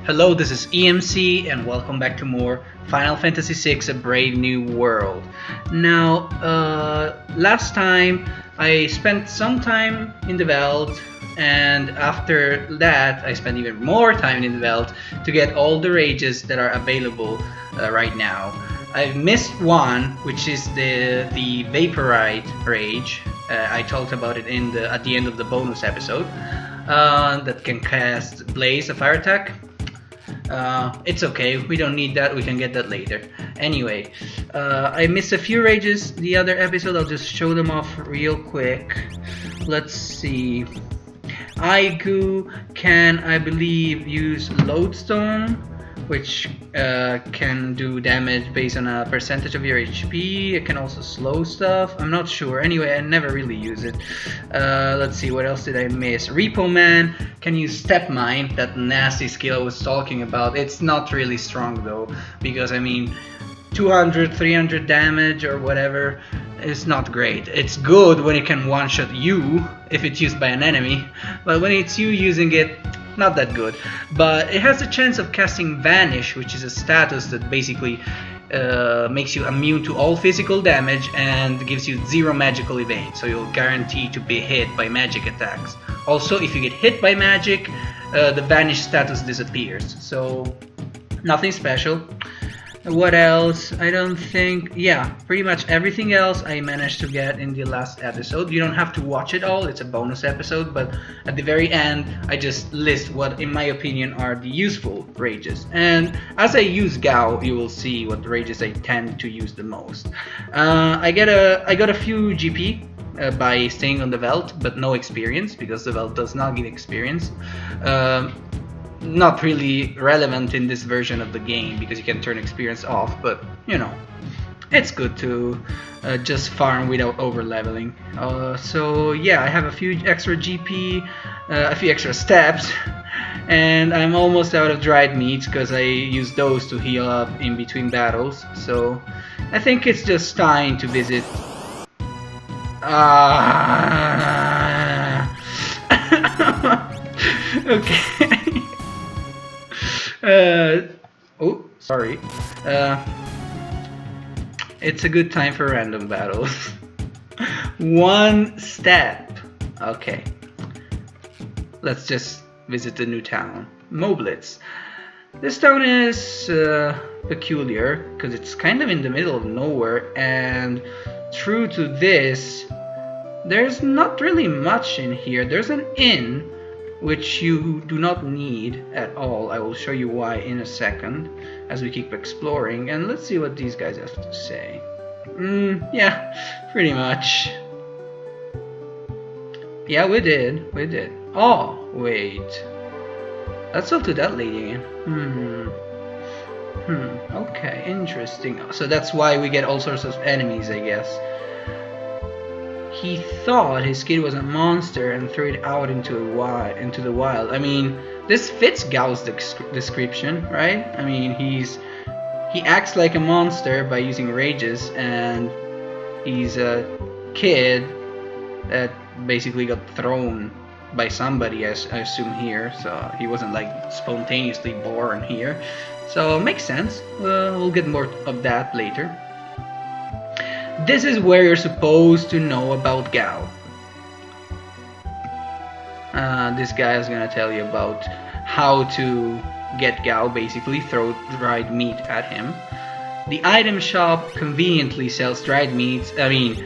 Hello, this is EMC, and welcome back to more Final Fantasy VI: A Brave New World. Now, last time I spent some time in the Veld, and after that I spent even more time in the Veld to get all the rages that are available right now. I've missed one, which is the Vaporite rage. I talked about it at the end of the bonus episode. That can cast Blaze, a fire attack. It's okay, we don't need that, we can get that later. Anyway, I missed a few rages the other episode, I'll just show them off real quick. Let's see. Aigu can, I believe, use Lodestone, which can do damage based on a percentage of your HP. It can also slow stuff. I'm not sure. Anyway, I never really use it. Let's see, what else did I miss? Repo Man can use Step Mine, that nasty skill I was talking about. It's not really strong though, because I mean, 200, 300 damage or whatever is not great. It's good when it can one-shot you if it's used by an enemy, but when it's you using it, not that good. But it has a chance of casting Vanish, which is a status that basically makes you immune to all physical damage and gives you 0 magical evade, so you'll guarantee to be hit by magic attacks. Also, if you get hit by magic, the Vanish status disappears, so nothing special. What else? I don't think... yeah, pretty much everything else I managed to get in the last episode. You don't have to watch it all, it's a bonus episode, but at the very end I just list what in my opinion are the useful rages. And as I use Gau, you will see what rages I tend to use the most. I got a few GP by staying on the Veld, but no experience, because the Veld does not give experience. Not really relevant in this version of the game because you can turn experience off, but you know, it's good to just farm without over leveling. So yeah, I have a few extra GP, a few extra steps, and I'm almost out of dried meats because I use those to heal up in between battles. So I think it's just time to visit. Okay. Oh, sorry. It's a good time for random battles. One step. Okay. Let's just visit the new town, Moblitz. This town is peculiar because it's kind of in the middle of nowhere, and true to this, there's not really much in here. There's an inn, which you do not need at all. I will show you why in a second as we keep exploring, and let's see what these guys have to say. Yeah, pretty much. Yeah, we did. Oh, wait. Let's talk to that lady again. Okay, interesting. So that's why we get all sorts of enemies, I guess. He thought his kid was a monster and threw it out into the wild. I mean, this fits Gau's description, right? I mean, he acts like a monster by using rages, and he's a kid that basically got thrown by somebody, I assume here. So he wasn't like spontaneously born here. So makes sense. We'll get more of that later. This is where you're supposed to know about Gau. This guy is gonna tell you about how to get Gau, basically throw dried meat at him. The item shop conveniently sells dried meats. I mean,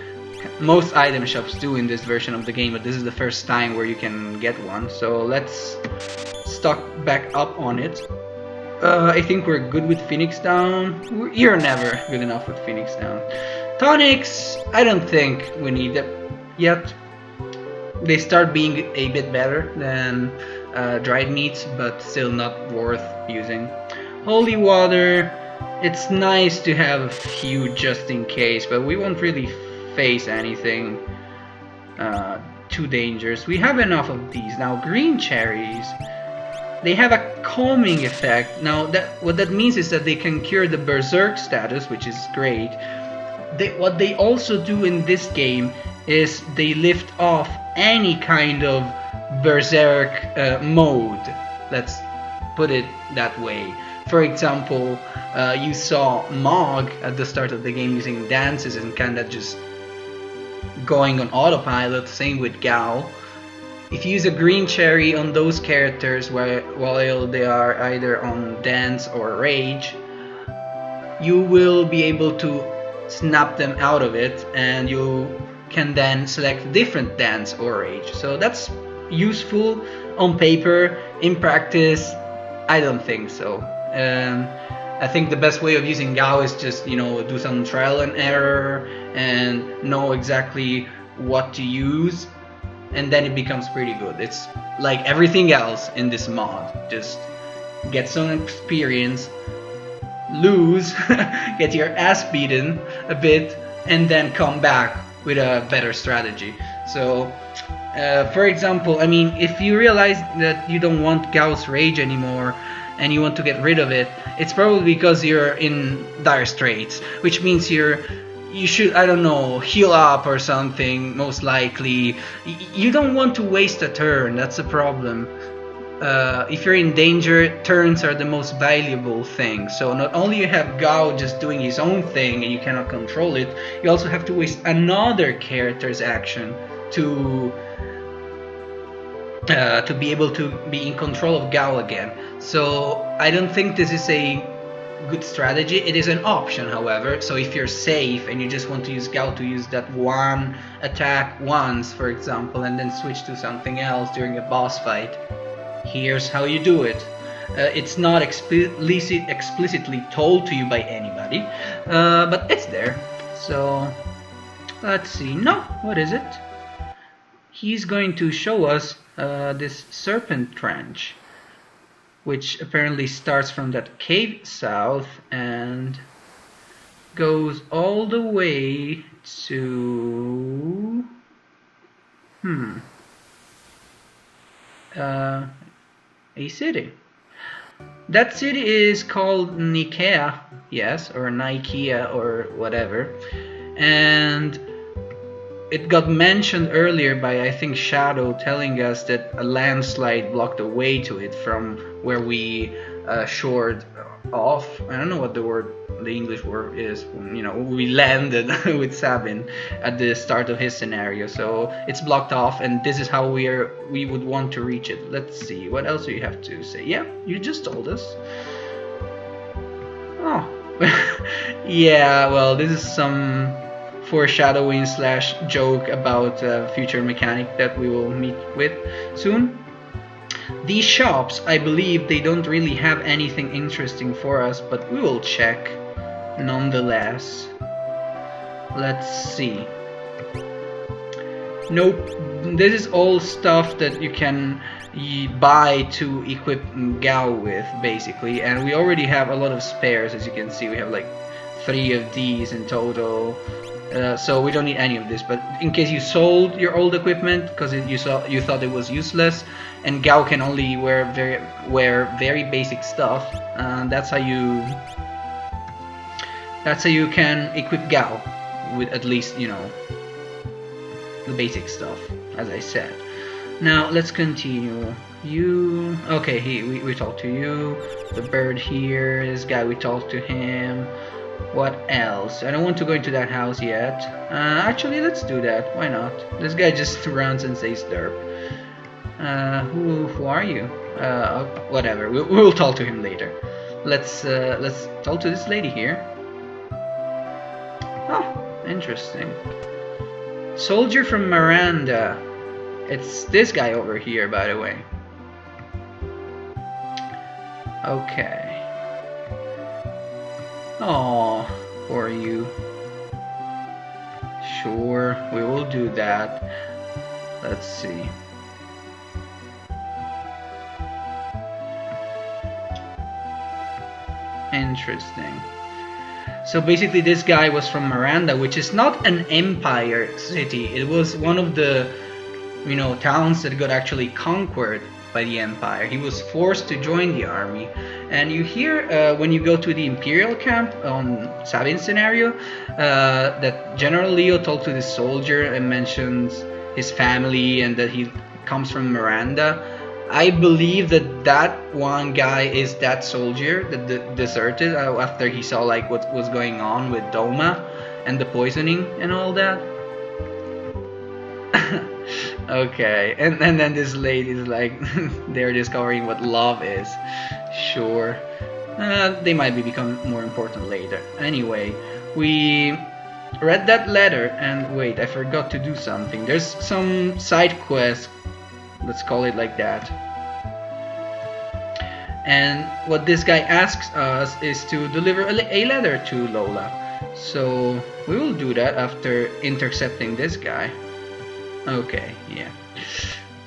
most item shops do in this version of the game, but this is the first time where you can get one. So let's stock back up on it. I think we're good with Phoenix Down. You're never good enough with Phoenix Down. Tonics, I don't think we need them yet. They start being a bit better than dried meats, but still not worth using. Holy water, it's nice to have a few just in case, but we won't really face anything too dangerous. We have enough of these. Now, green cherries, they have a calming effect. Now, what that means is that they can cure the Berserk status, which is great. What they also do in this game is they lift off any kind of Berserk mode. Let's put it that way. For example, you saw Mog at the start of the game using dances and kind of just going on autopilot. Same with Gao. If you use a green cherry on those characters while they are either on dance or rage, you will be able to snap them out of it, and you can then select different dance or rage. So that's useful on paper. In practice, I don't think so. I think the best way of using Gao is just, do some trial and error and know exactly what to use, and then it becomes pretty good. It's like everything else in this mod. Just get some experience, lose, get your ass beaten a bit, and then come back with a better strategy. So, for example, I mean, if you realize that you don't want Gao's Rage anymore and you want to get rid of it, it's probably because you're in dire straits, which means you should, I don't know, heal up or something, most likely. You don't want to waste a turn, that's the problem. If you're in danger, turns are the most valuable thing. So not only you have Gao just doing his own thing and you cannot control it, you also have to waste another character's action to be able to be in control of Gao again. So I don't think this is a good strategy. It is an option, however. So if you're safe and you just want to use Gao to use that one attack once, for example, and then switch to something else during a boss fight, here's how you do it. It's not explicitly told to you by anybody, but it's there. So let's see. No, what is it? He's going to show us this serpent trench, which apparently starts from that cave south and goes all the way to a city. That city is called Nikea, yes, or Nikea or whatever, and it got mentioned earlier by, I think, Shadow, telling us that a landslide blocked the way to it from where we shored off. I don't know what the English word is. We landed with Sabin at the start of his scenario, so it's blocked off, and this is how we would want to reach it. Let's see, what else do you have to say? Yeah, you just told us. Oh, yeah. Well, this is some foreshadowing / joke about a future mechanic that we will meet with soon. These shops, I believe they don't really have anything interesting for us, but we will check nonetheless. Let's see. Nope, this is all stuff that you can buy to equip Gao with, basically, and we already have a lot of spares. As you can see, we have like 3 of these in total. So we don't need any of this, but in case you sold your old equipment because you thought it was useless, and Gao can only wear very basic stuff, that's how you can equip Gao with at least the basic stuff, as I said. Now let's continue. We talked to you. The bird here, this guy, we talked to him. What else? I don't want to go into that house yet. Actually, let's do that. Why not? This guy just runs and says derp. Who are you? Whatever. We'll talk to him later. Let's talk to this lady here. Oh, interesting. Soldier from Miranda. It's this guy over here, by the way. Okay. Oh, poor you. Sure, we will do that. Let's see. Interesting. So basically this guy was from Miranda, which is not an empire city. It was one of the, towns that got actually conquered by the Empire. He was forced to join the army. And you hear when you go to the Imperial camp on Sabin's scenario that General Leo talked to this soldier and mentions his family and that he comes from Miranda. I believe that that one guy is that soldier that deserted after he saw like what was going on with Doma and the poisoning and all that. Okay, and then this lady's like, they're discovering what love is. Sure, they might become more important later. Anyway, we read that letter, and wait, I forgot to do something. There's some side quest, let's call it like that. And what this guy asks us is to deliver a letter to Lola. So we will do that after intercepting this guy. Okay, yeah.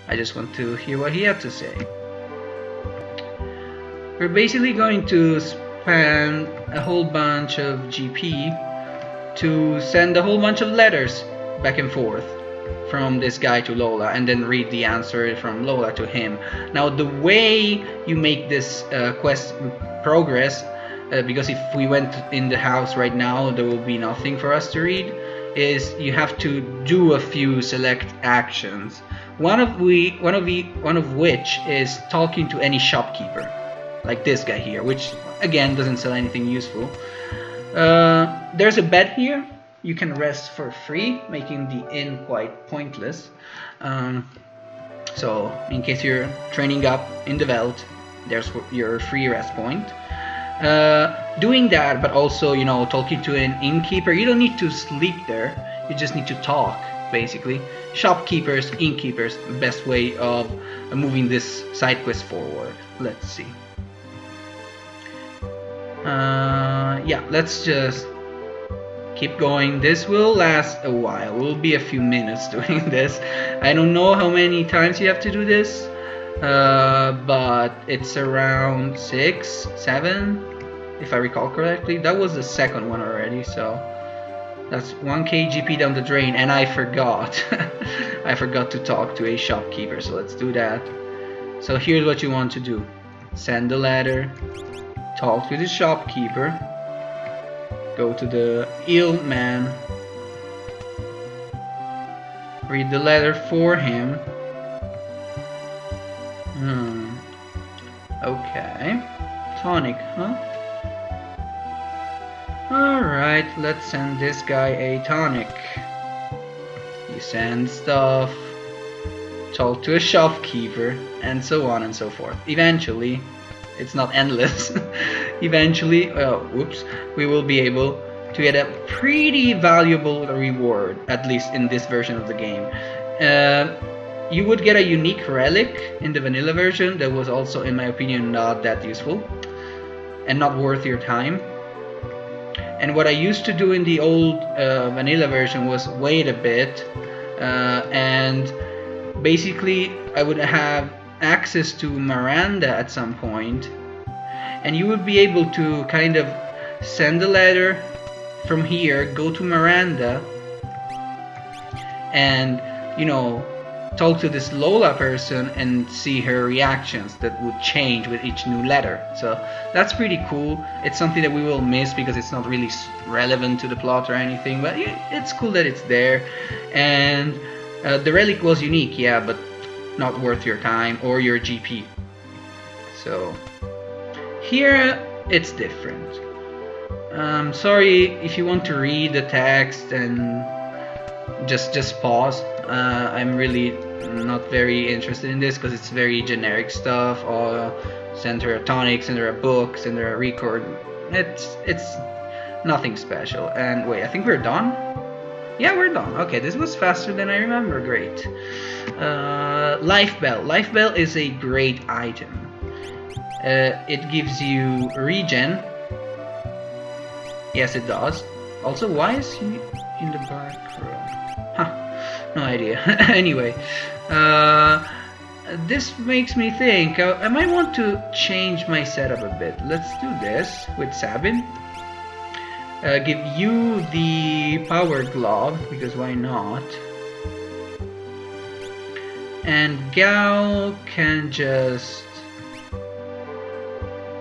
I just want to hear what he had to say. We're basically going to spend a whole bunch of GP to send a whole bunch of letters back and forth from this guy to Lola, and then read the answer from Lola to him. Now the way you make this quest progress, because if we went in the house right now there will be nothing for us to read, is you have to do a few select actions. One of which is talking to any shopkeeper, like this guy here, which again doesn't sell anything useful. There's a bed here. You can rest for free, making the inn quite pointless. So in case you're training up in the Veld, there's your free rest point. Doing that, but also, you know, talking to an innkeeper. You don't need to sleep there, you just need to talk, basically. Shopkeepers, innkeepers, best way of moving this side quest forward. Let's see. Yeah, let's just keep going. This will last a while. It will be a few minutes doing this. I don't know how many times you have to do this, but it's around 6, 7, if I recall correctly. That was the second one already, so that's 1k GP down the drain, and I forgot. I forgot to talk to a shopkeeper, so let's do that. So here's what you want to do. Send the letter, talk to the shopkeeper, go to the ill man, read the letter for him. Okay. Tonic, huh? Alright, let's send this guy a tonic. You send stuff, talk to a shopkeeper, and so on and so forth. Eventually, it's not endless. Eventually, we will be able to get a pretty valuable reward, at least in this version of the game. You would get a unique relic in the vanilla version that was also, in my opinion, not that useful and not worth your time. And what I used to do in the old vanilla version was wait a bit, and basically I would have access to Miranda at some point, and you would be able to kind of send a letter from here, go to Miranda, and, you know, talk to this Lola person and see her reactions that would change with each new letter. So that's pretty cool. It's something that we will miss because it's not really relevant to the plot or anything, but it's cool that it's there. And the relic was unique, yeah, but not worth your time or your GP. So here it's different. Sorry if you want to read the text and just pause. I'm really not very interested in this because it's very generic stuff. Send her a tonic, send her a book, send her a record. It's nothing special. And wait, I think we're done? Yeah, we're done. Okay, this was faster than I remember. Great. Life Bell. Life Bell is a great item. It gives you regen. Yes, it does. Also, why is he in the back row? Huh, no idea. Anyway, this makes me think I might want to change my setup a bit. Let's do this with Sabin. Give you the power glove, because why not? And Gao can just...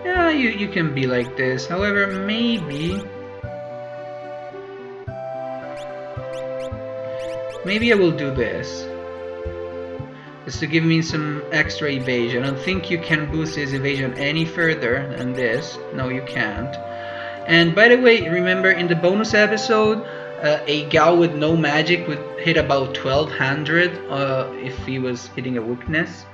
yeah, you can be like this. However, maybe I will do this. just to give me some extra evasion. I don't think you can boost his evasion any further than this. No, you can't. And by the way, remember in the bonus episode, a Gao with no magic would hit about 1200 if he was hitting a weakness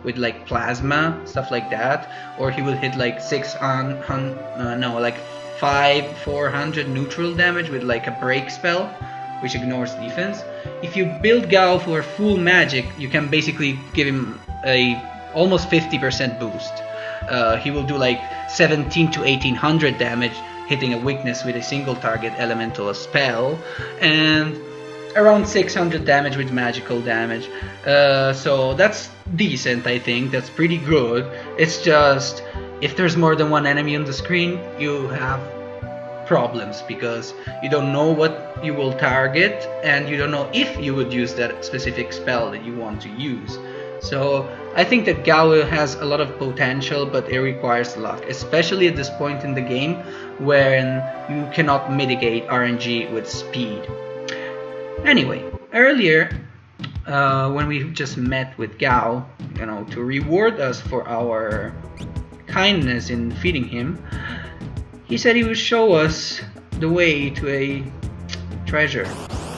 with like plasma, stuff like that, or he would hit like 400 neutral damage with like a break spell, which ignores defense. If you build Gao for full magic, you can basically give him a almost 50% boost. He will do like 17 to 1800 damage hitting a weakness with a single target elemental spell, and around 600 damage with magical damage. So that's decent, I think. That's pretty good. It's just if there's more than one enemy on the screen, you have problems because you don't know what you will target and you don't know if you would use that specific spell that you want to use. So I think that Gao has a lot of potential, but it requires luck, especially at this point in the game when you cannot mitigate RNG with speed. Anyway, earlier when we just met with Gao, to reward us for our kindness in feeding him, he said he would show us the way to a treasure,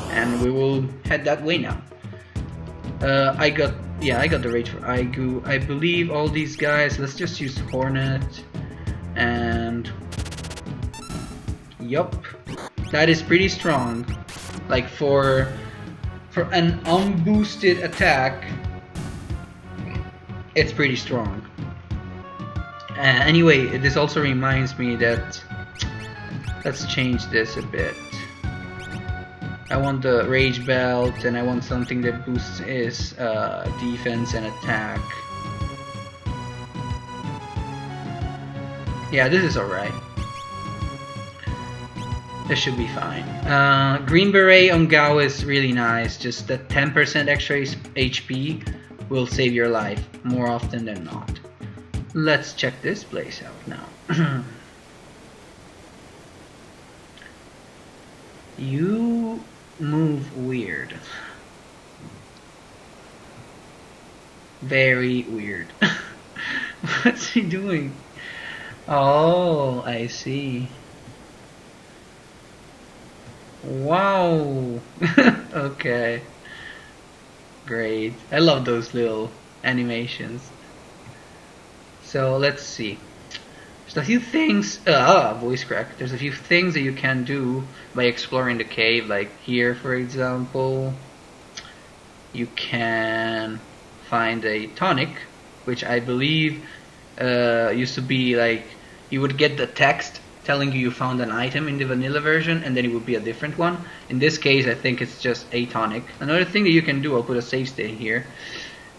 and we will head that way now. I got the rage for Aigu. I believe all these guys. Let's just use Hornet, and yup, that is pretty strong. Like for an unboosted attack, it's pretty strong. Anyway, this also reminds me that let's change this a bit. I want the Rage Belt, and I want something that boosts his defense and attack. Yeah, this is alright. This should be fine. Green Beret on Gao is really nice. Just that 10% extra HP will save your life more often than not. Let's check this place out now. You move weird. Very weird. What's he doing? Oh, I see. Wow. Okay. Great. I love those little animations. So let's see. There's a few things. Voice crack. There's a few things that you can do by exploring the cave. Like here, for example, you can find a tonic, which I believe used to be like you would get the text telling you found an item in the vanilla version, and then it would be a different one. In this case, I think it's just a tonic. Another thing that you can do, I'll put a save state here,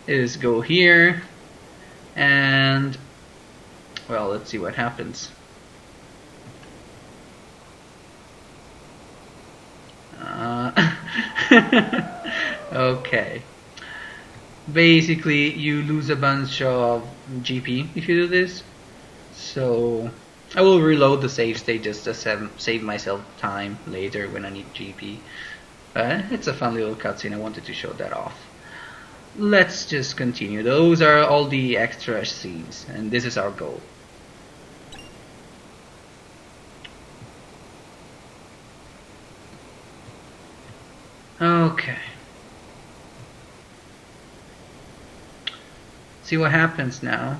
is go here, and well, let's see what happens. Okay. Basically, you lose a bunch of GP if you do this. So I will reload the save state just to save myself time later when I need GP. It's a fun little cutscene. I wanted to show that off. Let's just continue. Those are all the extra scenes, and this is our goal. Okay. See what happens now.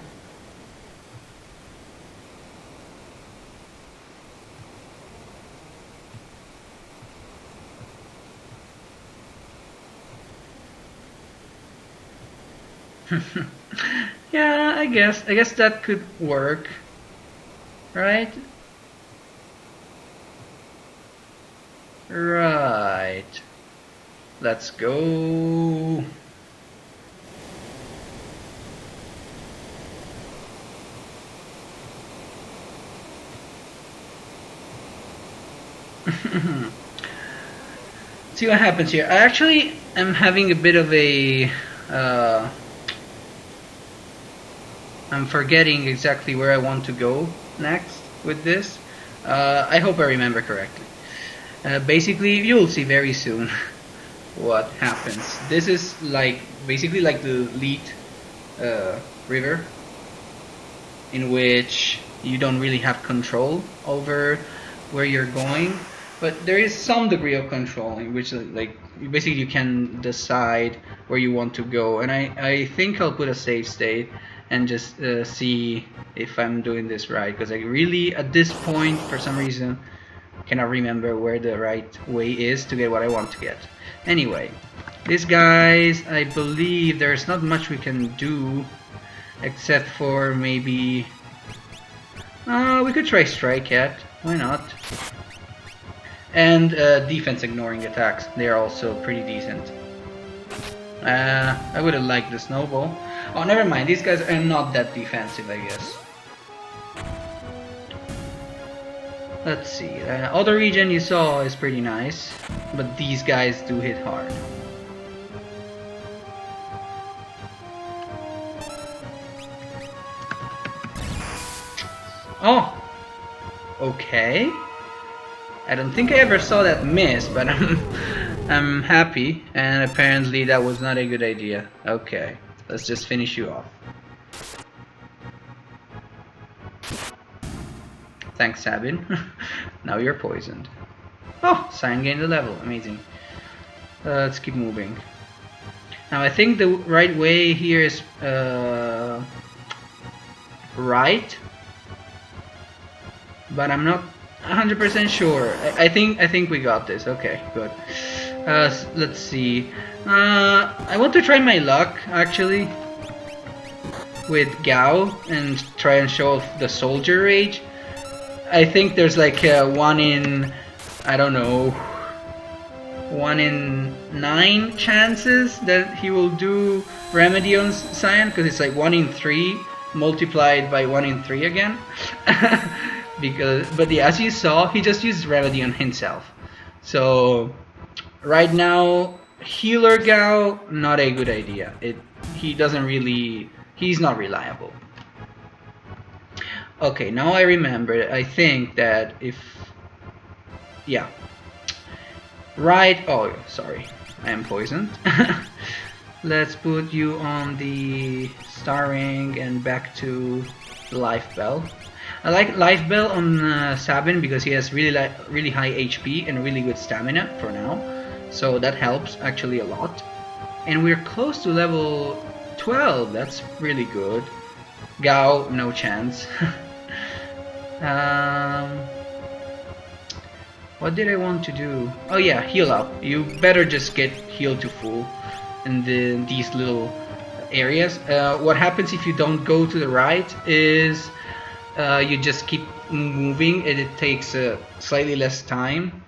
Yeah, I guess that could work, right? Right. Let's go. See what happens here. I actually am having a bit of a I'm forgetting exactly where I want to go next with this. I hope I remember correctly. Basically, you'll see very soon. what happens. This is like basically like the lead river, in which you don't really have control over where you're going, but there is some degree of control in which like basically you can decide where you want to go. And I think I'll put a save state and just see if I'm doing this right, because I really at this point for some reason cannot remember where the right way is to get what I want to get. Anyway, these guys, I believe there's not much we can do except for maybe we could try Strike Cat, why not? And defense ignoring attacks, they are also pretty decent. I would have liked the Snowball. Oh, never mind, these guys are not that defensive, I guess. Let's see, other region you saw is pretty nice, but these guys do hit hard. Oh! Okay. I don't think I ever saw that miss, but I'm happy, and apparently that was not a good idea. Okay, let's just finish you off. Thanks, Sabin. Now you're poisoned. Oh, Cyan gained a level. Amazing. Let's keep moving. Now I think the right way here is right, but I'm not 100% sure. I think we got this. Okay, good. Let's see. I want to try my luck actually with Gao and try and show off the Soldier Rage. I think there's like 1 in, I don't know, 1 in 9 chances that he will do Remedy on Cyan, because it's like 1 in 3 multiplied by 1 in 3 again. But yeah, as you saw, he just used Remedy on himself. So right now, Healer Gao, not a good idea. He's not reliable. Okay, now I remember. I think that yeah. Right, oh, sorry. I am poisoned. Let's put you on the Star Ring and back to Life Bell. I like Life Bell on Sabin because he has really high HP and really good stamina for now. So that helps actually a lot. And we're close to level 12, that's really good. Gao, no chance. What did I want to do? Oh yeah, heal up. You better just get healed to full in these little areas. What happens if you don't go to the right is you just keep moving and it takes slightly less time,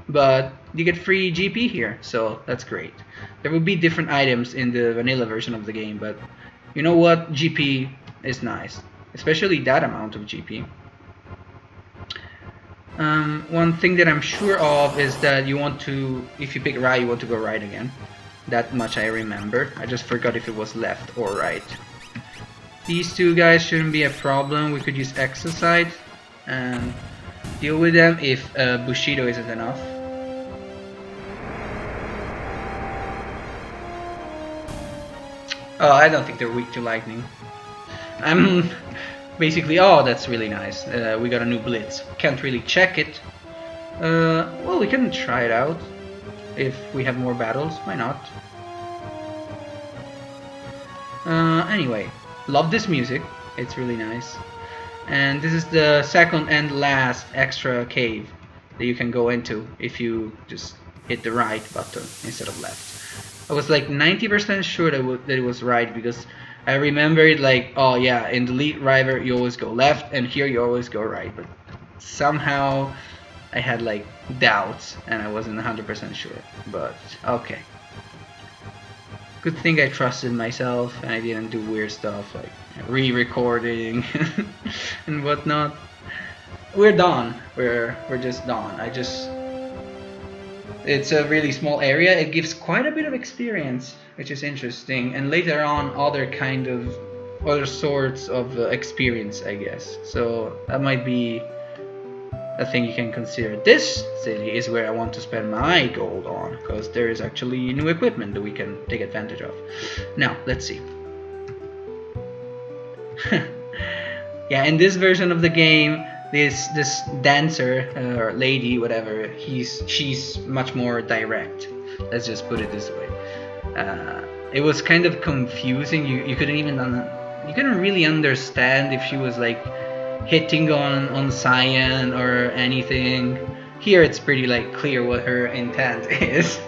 but you get free GP here, so that's great. There will be different items in the vanilla version of the game, but you know what? GP is nice, especially that amount of GP. One thing that I'm sure of is that you want to, if you pick right, you want to go right again. That much I remember. I just forgot if it was left or right. These two guys shouldn't be a problem. We could use Exocide and deal with them if Bushido isn't enough. Oh, I don't think they're weak to lightning. I'm basically, oh, that's really nice. We got a new blitz. Can't really check it. Well, we can try it out if we have more battles. Why not? Anyway, love this music. It's really nice. And this is the second and last extra cave that you can go into if you just hit the right button instead of left. I was like 90% sure that it was right, because I remember it like, oh yeah, in the lead river you always go left and here you always go right, but somehow I had like doubts and I wasn't 100% sure, but okay. Good thing I trusted myself and I didn't do weird stuff like re-recording and whatnot. We're done. We're just done. It's a really small area. It gives quite a bit of experience, which is interesting, and later on other sorts of experience, I guess. So that might be a thing you can consider. This city is where I want to spend my gold on, because there is actually new equipment that we can take advantage of. Now, let's see. Yeah, in this version of the game, this dancer or lady, whatever, she's much more direct. Let's just put it this way. It was kind of confusing. You couldn't really understand if she was like hitting on Cyan or anything. Here it's pretty like clear what her intent is.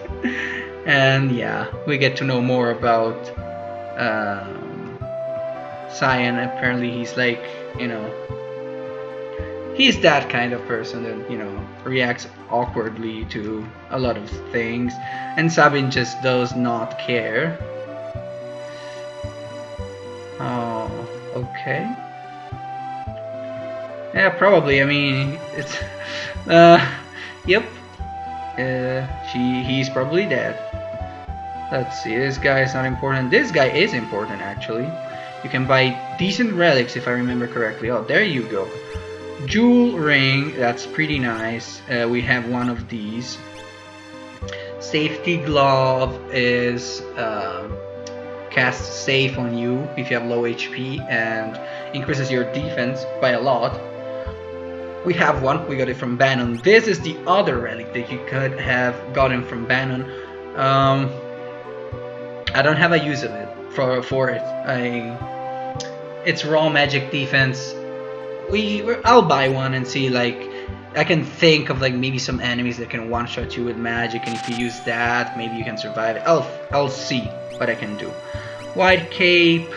And yeah, we get to know more about Cyan. Apparently he's like, you know, he's that kind of person that, you know, reacts awkwardly to a lot of things, and Sabin just does not care. Oh, okay. Yeah, probably. I mean, it's yep. He's probably dead. Let's see. This guy is not important. This guy is important, actually. You can buy decent relics, if I remember correctly. Oh, there you go. Jewel ring, that's pretty nice. We have one of these. Safety glove is cast safe on you if you have low HP and increases your defense by a lot. We have one, we got it from Bannon. This is the other relic that you could have gotten from Bannon. I don't have a use of it for it. It's raw magic defense. I'll buy one and see, like, I can think of like maybe some enemies that can one-shot you with magic, and if you use that, maybe you can survive it. I'll see what I can do. White cape,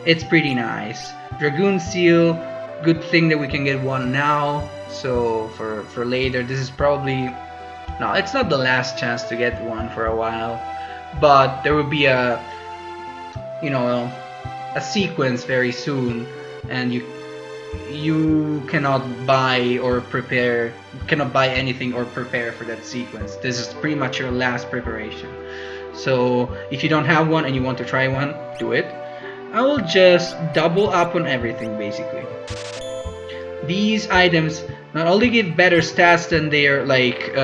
it's pretty nice. Dragoon seal, good thing that we can get one now. So for later, this is probably no, it's not the last chance to get one for a while, but there will be a, you know, a sequence very soon, and you cannot buy or prepare, cannot buy anything or prepare for that sequence. This is pretty much your last preparation. So if you don't have one and you want to try one, do it. I will just double up on everything basically. These items not only give better stats than their like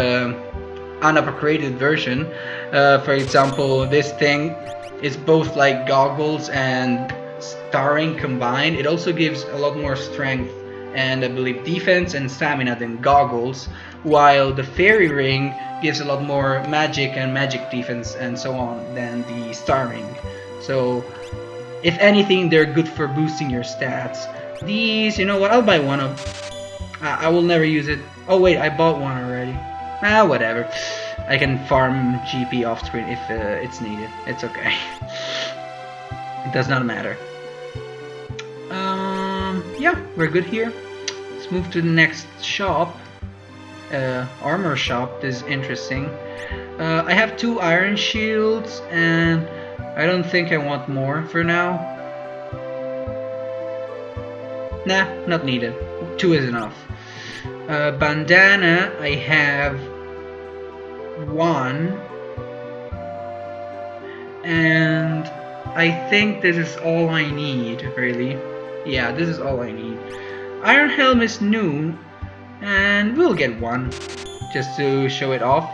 unupgraded version. For example, this thing is both like goggles and starring combined. It also gives a lot more strength and I believe defense and stamina than goggles, while the fairy ring gives a lot more magic and magic defense and so on than the star ring. So if anything, they're good for boosting your stats. These, you know what, I'll buy one of. I will never use it. Oh wait, I bought one already. Whatever. I can farm GP off screen if it's needed. It's okay. It does not matter. Yeah, we're good here. Let's move to the next shop. Armor shop. This is interesting. I have 2 iron shields and I don't think I want more for now. Nah, not needed. 2 is enough. Bandana, I have 1. And I think this is all I need, really. Yeah, this is all I need. Iron Helm is new, and we'll get one, just to show it off.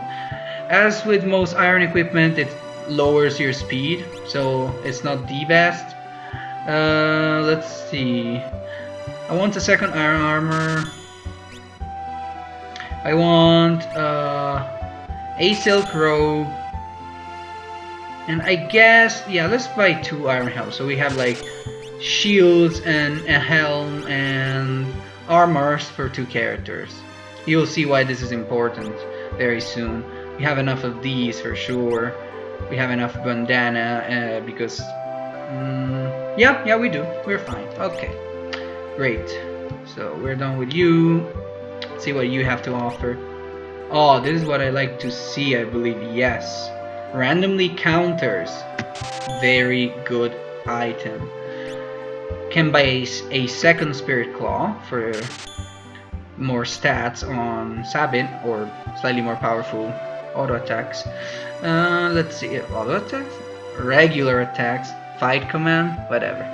As with most iron equipment, it lowers your speed, so it's not the best. Let's see. I want a second iron armor. I want a silk robe. And I guess, yeah, let's buy 2 iron helms. So we have like shields and a helm and armors for 2 characters. You'll see why this is important very soon. We have enough of these for sure. We have enough bandana because yeah, we do. We're fine. Okay, great. So we're done with you. Let's see what you have to offer. Oh, this is what I like to see, I believe. Yes, randomly counters. Very good item. Can buy a second spirit claw for more stats on Sabin, or slightly more powerful auto attacks. Let's see, auto attacks, regular attacks, fight command, whatever.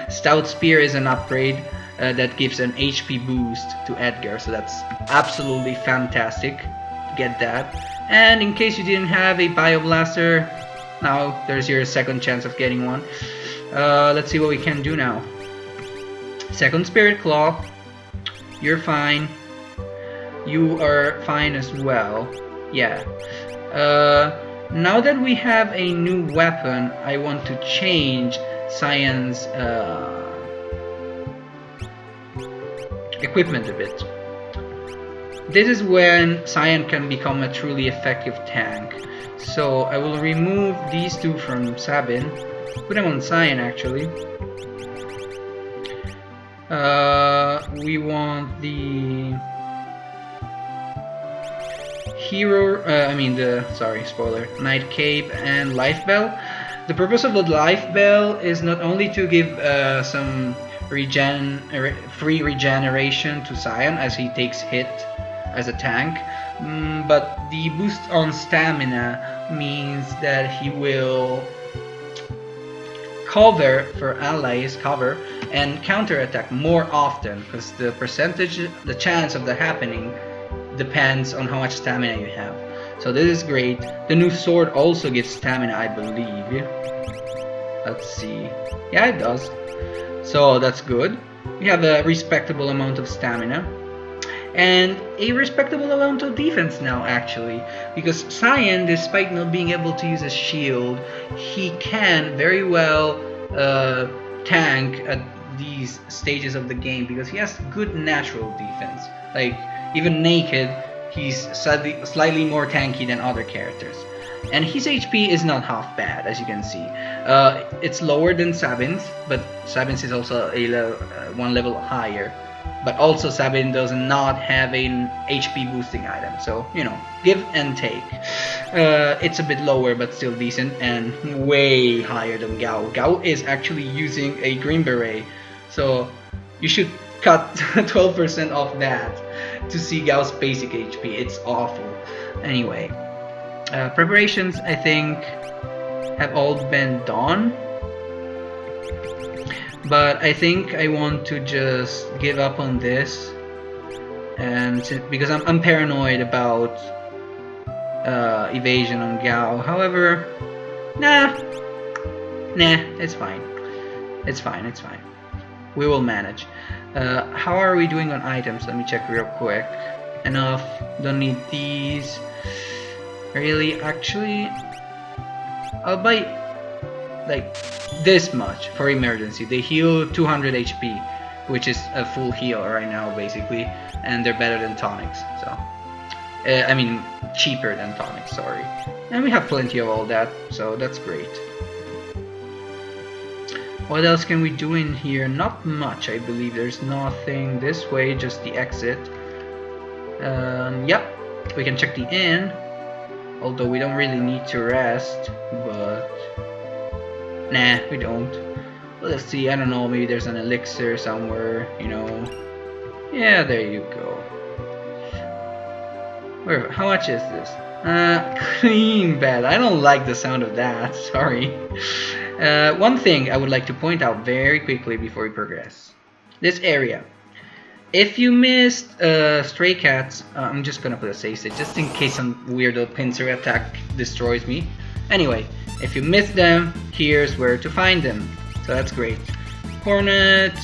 Stout spear is an upgrade. that gives an HP boost to Edgar, so that's absolutely fantastic. Get that. And in case you didn't have a Bioblaster, now there's your second chance of getting one. Let's see what we can do now. Second Spirit Claw. You're fine. You are fine as well. Yeah. Now that we have a new weapon, I want to change Cyan's equipment a bit. This is when Cyan can become a truly effective tank. So I will remove these two from Sabin. Put them on Cyan actually. We want the hero, spoiler, Night Cape and Life Bell. The purpose of the Life Bell is not only to give some free regeneration to Cyan as he takes hit as a tank, but the boost on stamina means that he will cover for allies, and counterattack more often, because the chance of that happening depends on how much stamina you have. So this is great. The new sword also gives stamina, I believe. Let's see. Yeah, it does. So that's good. We have a respectable amount of stamina. And a respectable amount of defense now, actually. Because Cyan, despite not being able to use a shield, he can very well tank at these stages of the game, because he has good natural defense. Like, even naked, he's slightly more tanky than other characters. And his HP is not half bad, as you can see. It's lower than Sabin's, but Sabin's is also one level higher. But also Sabin does not have an HP boosting item, so, you know, give and take. It's a bit lower but still decent, and way higher than Gao. Gao is actually using a Green Beret, so you should cut 12% off that to see Gao's basic HP. It's awful. Anyway, preparations I think have all been done. But I think I want to just give up on this, and because I'm paranoid about evasion on Gao. However, nah, it's fine. It's fine. We will manage. How are we doing on items? Let me check real quick. Enough. Don't need these. Really, actually, I'll buy like this much for emergency. They heal 200 HP, which is a full heal right now basically, and they're better than tonics, so I mean cheaper than tonics, sorry. And we have plenty of all that, so that's great. What else can we do in here? Not much, I believe. There's nothing this way, just the exit. Yep, we can check the inn, although we don't really need to rest, but nah, we don't. Let's see, I don't know, maybe there's an elixir somewhere, you know. Yeah, there you go. Where? How much is this? Clean bed. I don't like the sound of that, sorry. One thing I would like to point out very quickly before we progress. This area. If you missed Stray Cats, I'm just gonna put a save state just in case some weirdo pincer attack destroys me. Anyway, if you missed them, here's where to find them. So that's great. Hornet,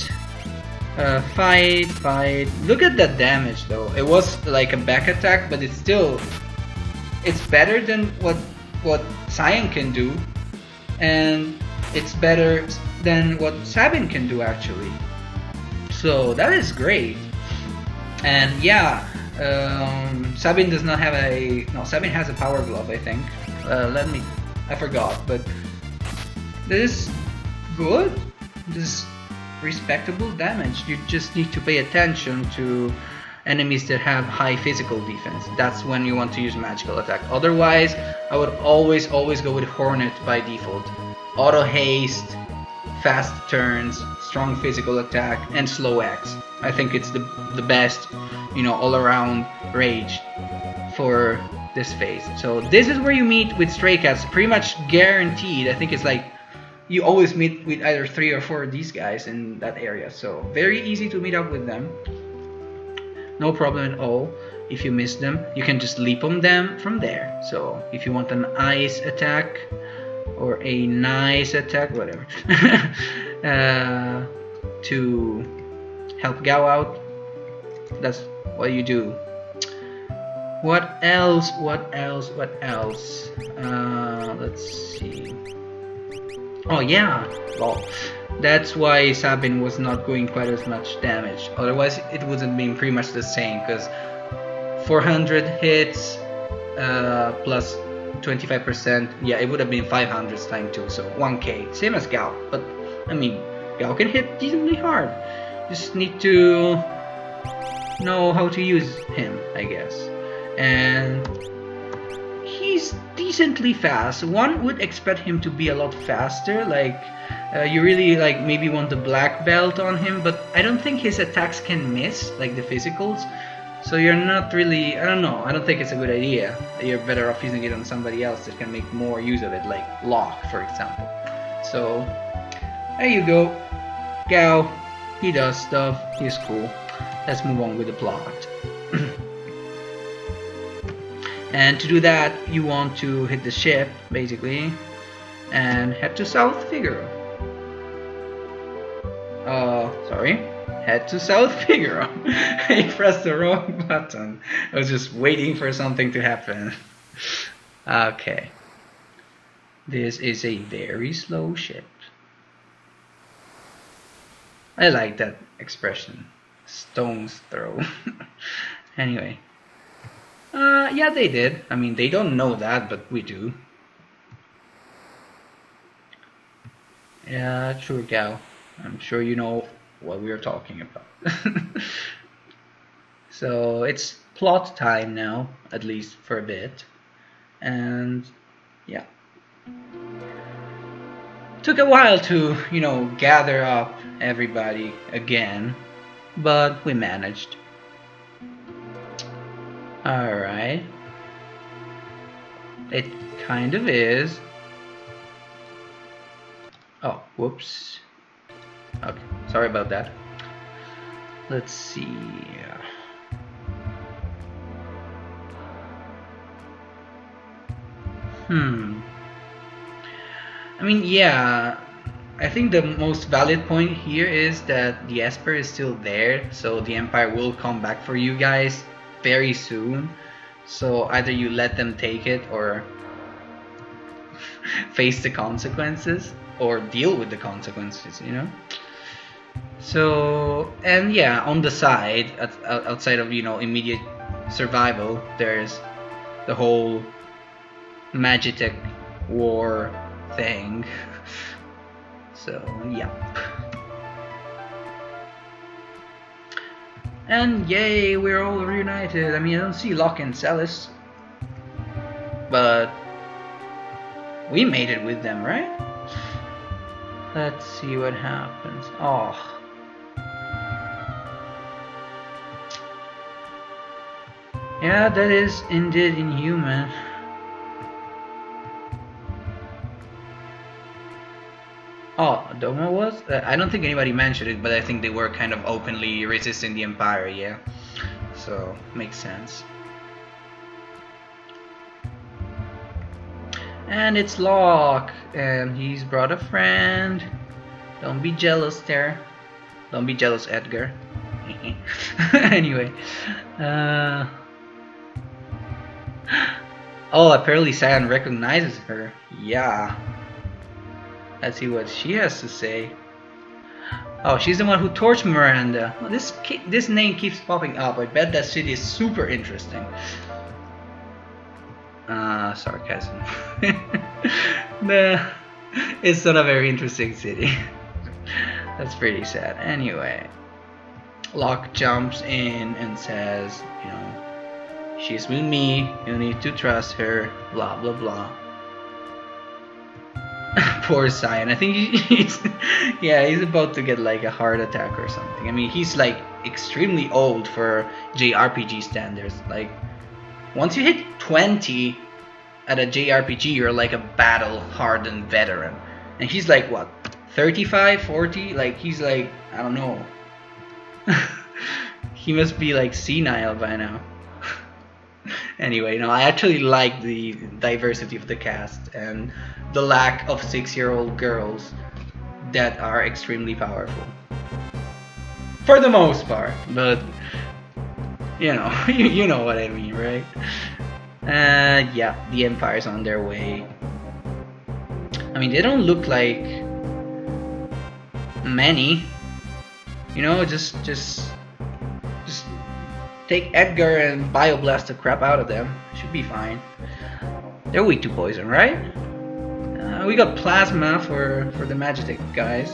fight. Look at that damage though. It was like a back attack, but it's better than what Cyan can do, and it's better than what Sabin can do actually. So that is great. And yeah, Sabin does not have Sabin has a power glove, I think. I forgot, but this is good. This is respectable damage. You just need to pay attention to enemies that have high physical defense. That's when you want to use magical attack. Otherwise, I would always go with Hornet by default. Auto haste, fast turns, strong physical attack, and slow X. I think it's the best, you know, all around rage for this phase. So this is where you meet with Stray Cats, pretty much guaranteed. I think it's like you always meet with either 3 or 4 of these guys in that area, so very easy to meet up with them. No problem at all. If you miss them, you can just leap on them from there. So if you want an ice attack or a nice attack, whatever, to help Gao out, that's what you do. What else? What else? What else? Let's see. Oh yeah, well, that's why Sabin was not doing quite as much damage. Otherwise, it would have been pretty much the same, because 400 hits plus 25%, yeah, it would have been 500 times 2, so 1k, same as Gao. But I mean, Gao can hit decently hard. Just need to know how to use him, I guess. And he's decently fast. One would expect him to be a lot faster, like you really like maybe want the black belt on him, but I don't think his attacks can miss, like the physicals. So you're not really, I don't know, I don't think it's a good idea. You're better off using it on somebody else that can make more use of it, like Locke, for example. So there you go. Gao, he does stuff, he's cool. Let's move on with the plot. And to do that, you want to hit the ship, basically, and head to South Figaro. Sorry. Head to South Figaro. I pressed the wrong button. I was just waiting for something to happen. Okay. This is a very slow ship. I like that expression. Stone's throw. Anyway. Yeah, they did. I mean, they don't know that, but we do. Yeah, sure, Gao. I'm sure you know what we are talking about. So it's plot time now, at least for a bit. And yeah. Took a while to, you know, gather up everybody again, but we managed. Alright. It kind of is. Oh, whoops. Okay, sorry about that. Let's see. I mean, yeah, I think the most valid point here is that the Esper is still there, so the Empire will come back for you guys very soon. So either you let them take it or face the consequences, or deal with the consequences, you know? So, and yeah, on the side, outside of, you know, immediate survival, there's the whole Magitech war thing. So, yeah. And yay, we're all reunited. I mean, I don't see Locke and Celes, but we made it with them, right? Let's see what happens. Oh. Yeah, that is indeed inhuman. Oh, Doma was? I don't think anybody mentioned it, but I think they were kind of openly resisting the Empire, yeah. So, makes sense. And it's Locke, and he's brought a friend. Don't be jealous there. Don't be jealous, Edgar. Anyway. Oh, apparently Cyan recognizes her. Yeah. Let's see what she has to say. Oh, she's the one who torched Miranda. Well, this name keeps popping up. I bet that city is super interesting. Sarcasm. It's not a very interesting city. That's pretty sad. Anyway, Locke jumps in and says, you know, she's with me. You need to trust her. Blah blah blah. Poor Cyan. I think he's about to get like a heart attack or something. I mean, he's like extremely old for JRPG standards. Like, once you hit 20 at a JRPG, you're like a battle-hardened veteran. and he's like what, 35, 40? Like he's like, I don't know. He must be like senile by now. Anyway, no, I actually like the diversity of the cast and the lack of 6-year-old girls that are extremely powerful. For the most part, but you know, you know what I mean, right? Yeah, the Empire's on their way. I mean, they don't look like many. You know, just take Edgar and bioblast the crap out of them. Should be fine. They're weak to poison, right? We got plasma for the Magitek guys.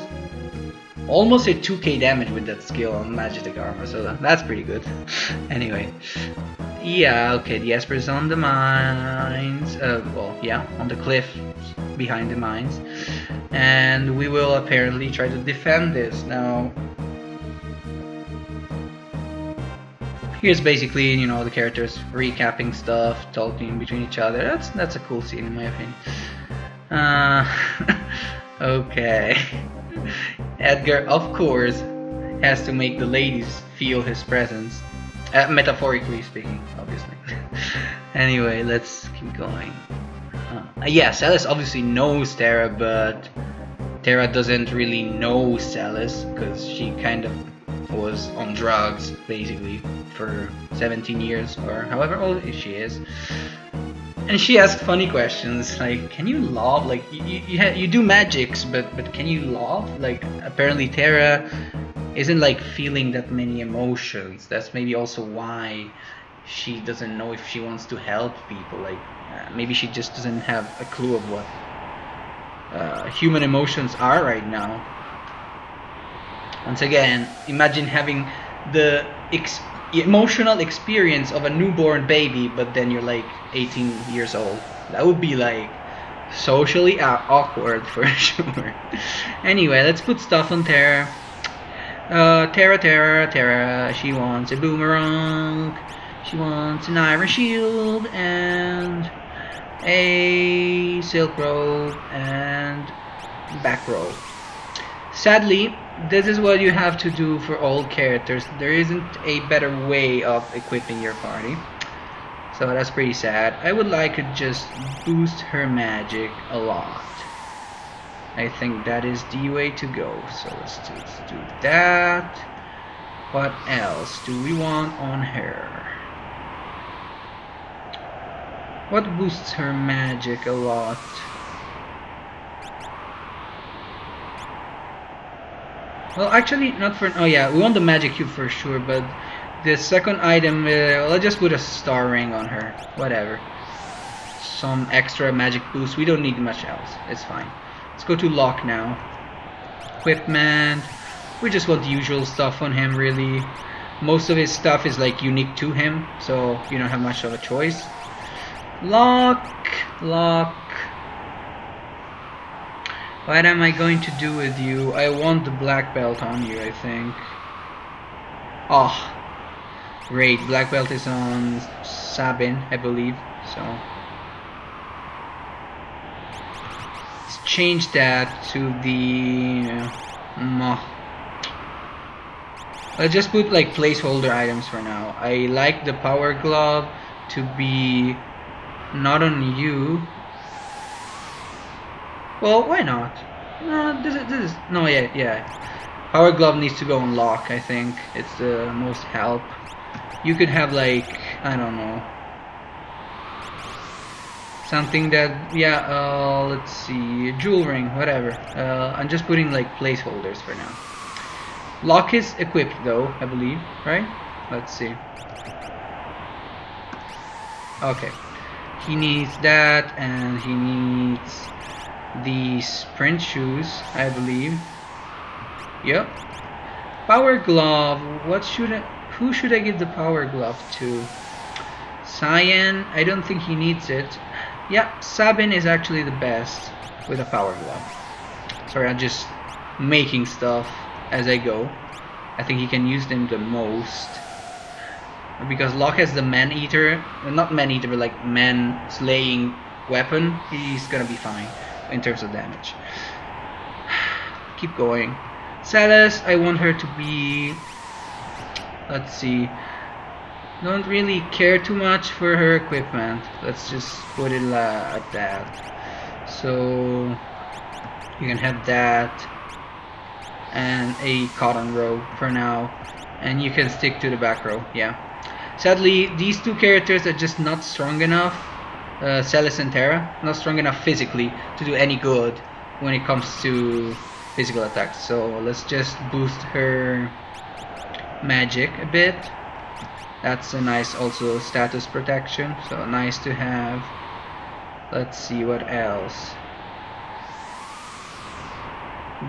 Almost hit 2k damage with that skill on Magitek armor, so that's pretty good. Anyway, yeah, okay, the Esper's on the mines. Well, yeah, on the cliff behind the mines, and we will apparently try to defend this now. Here's basically, you know, the characters recapping stuff, talking between each other. That's a cool scene in my opinion. Okay. Edgar, of course, has to make the ladies feel his presence. Metaphorically speaking, obviously. Anyway, let's keep going. Yeah, Celes obviously knows Terra, but Terra doesn't really know Celes because she kind of was on drugs, basically, for 17 years or however old she is. And she asks funny questions like, "Can you love? Like, you do magics, but can you love? Like, apparently Terra isn't like feeling that many emotions. That's maybe also why she doesn't know if she wants to help people. Like, maybe she just doesn't have a clue of what human emotions are right now." Once again, imagine having the emotional experience of a newborn baby, but then you're like 18 years old. That would be like socially awkward for sure. Anyway, let's put stuff on Terra. Terra. She wants a boomerang. She wants an iron shield and a silk robe and back robe. Sadly, this is what you have to do for all characters. There isn't a better way of equipping your party. So that's pretty sad. I would like to just boost her magic a lot. I think that is the way to go. So let's do that. What else do we want on her? What boosts her magic a lot? Well, actually, not for... Oh yeah, we want the magic cube for sure, but the second item, let's just put a star ring on her. Whatever. Some extra magic boost. We don't need much else. It's fine. Let's go to Locke now. Equipment. We just want the usual stuff on him, really. Most of his stuff is like unique to him, so you don't have much of a choice. Locke. What am I going to do with you? I want the black belt on you, I think. Oh, great. Black belt is on Sabin, I believe. So let's change that to the... let's just put like placeholder items for now. I like the power glove to be not on you. Well, why not? No, this is no, yeah. Power glove needs to go on Locke. I think it's the most help. You could have like, I don't know, something that, yeah. Let's see, jewel ring, whatever. I'm just putting like placeholders for now. Locke is equipped though, I believe, right? Let's see. Okay, he needs that, and he needs the sprint shoes, I believe. Yep. Power glove. Who should I give the power glove to? Cyan. I don't think he needs it. Yeah, Sabin is actually the best with a power glove. Sorry, I'm just making stuff as I go. I think he can use them the most. Because Locke has the man-eater, not man-eater, but like man-slaying weapon. He's gonna be fine in terms of damage. keep going. Celes, I want her to be, let's see, don't really care too much for her equipment. Let's just put it at that. So you can have that and a cotton row for now, and you can stick to the back row. Yeah. Sadly, these two characters are just not strong enough. Celes and Terra, not strong enough physically to do any good when it comes to physical attacks. So let's just boost her magic a bit. That's a nice also status protection, so nice to have. Let's see what else.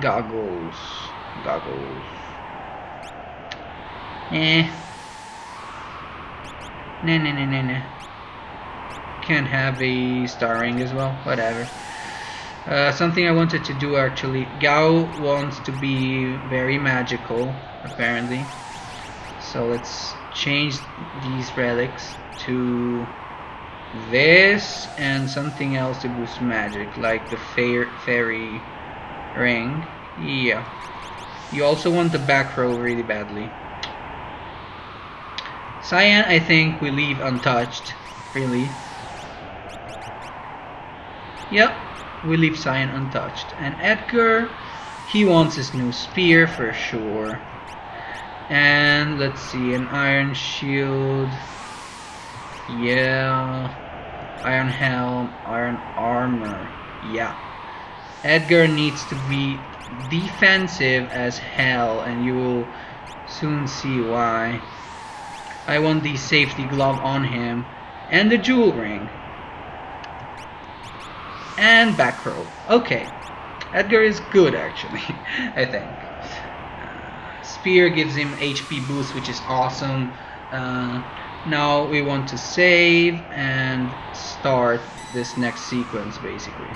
Goggles. Nah. Can have a star ring as well, whatever. Something I wanted to do actually. Gao wants to be very magical, apparently. So let's change these relics to this and something else to boost magic, like the fairy ring. Yeah. You also want the back row really badly. Cyan, I think we leave untouched, really. Yep, we leave Cyan untouched. And Edgar, he wants his new spear for sure. And let's see, an iron shield. Yeah. Iron helm, iron armor. Yeah. Edgar needs to be defensive as hell, and you will soon see why. I want the safety glove on him, and the jewel ring. And back row. Okay. Edgar is good actually, I think. Spear gives him HP boost, which is awesome. Now we want to save and start this next sequence basically.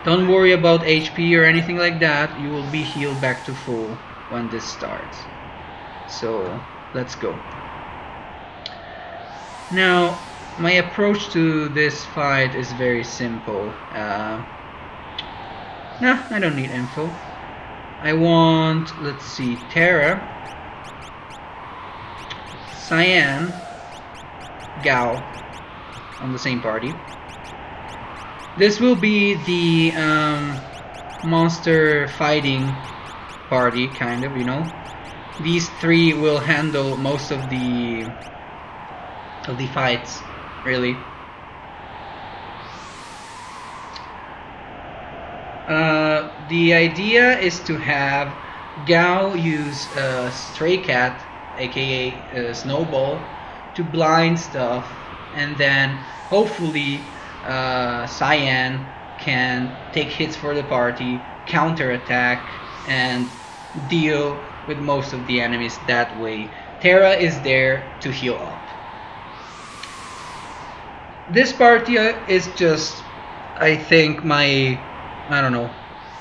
Don't worry about HP or anything like that. You will be healed back to full when this starts. So let's go. Now my approach to this fight is very simple. No, I don't need info. I want, let's see, Terra, Cyan, Gao on the same party. This will be the monster fighting party, kind of, you know. These three will handle most of the fights, really. The idea is to have Gao use Stray Cat, aka Snowball, to blind stuff, and then hopefully Cyan can take hits for the party, counterattack, and deal with most of the enemies that way. Terra is there to heal up. This party is just, I think,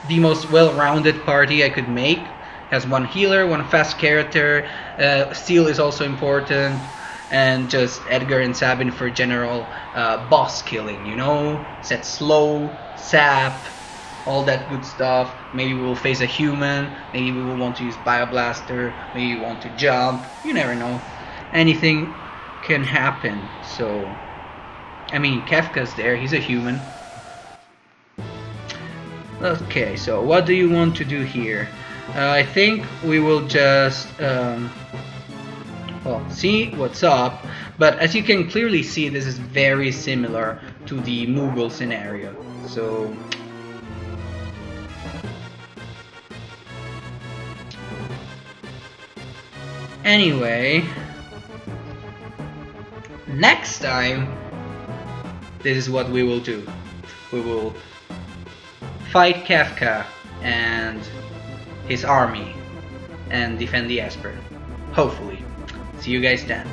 the most well-rounded party I could make. Has one healer, one fast character, Steel is also important, and just Edgar and Sabin for general boss killing, you know? Set slow, sap, all that good stuff. Maybe we'll face a human, maybe we will want to use Bioblaster, maybe we want to jump, you never know. Anything can happen, so... I mean, Kefka's there, he's a human. Okay, so what do you want to do here? I think we will just see what's up, but as you can clearly see, this is very similar to the Moogle scenario. So anyway, next time this is what we will do. We will fight Kefka and his army and defend the Esper. Hopefully. See you guys then.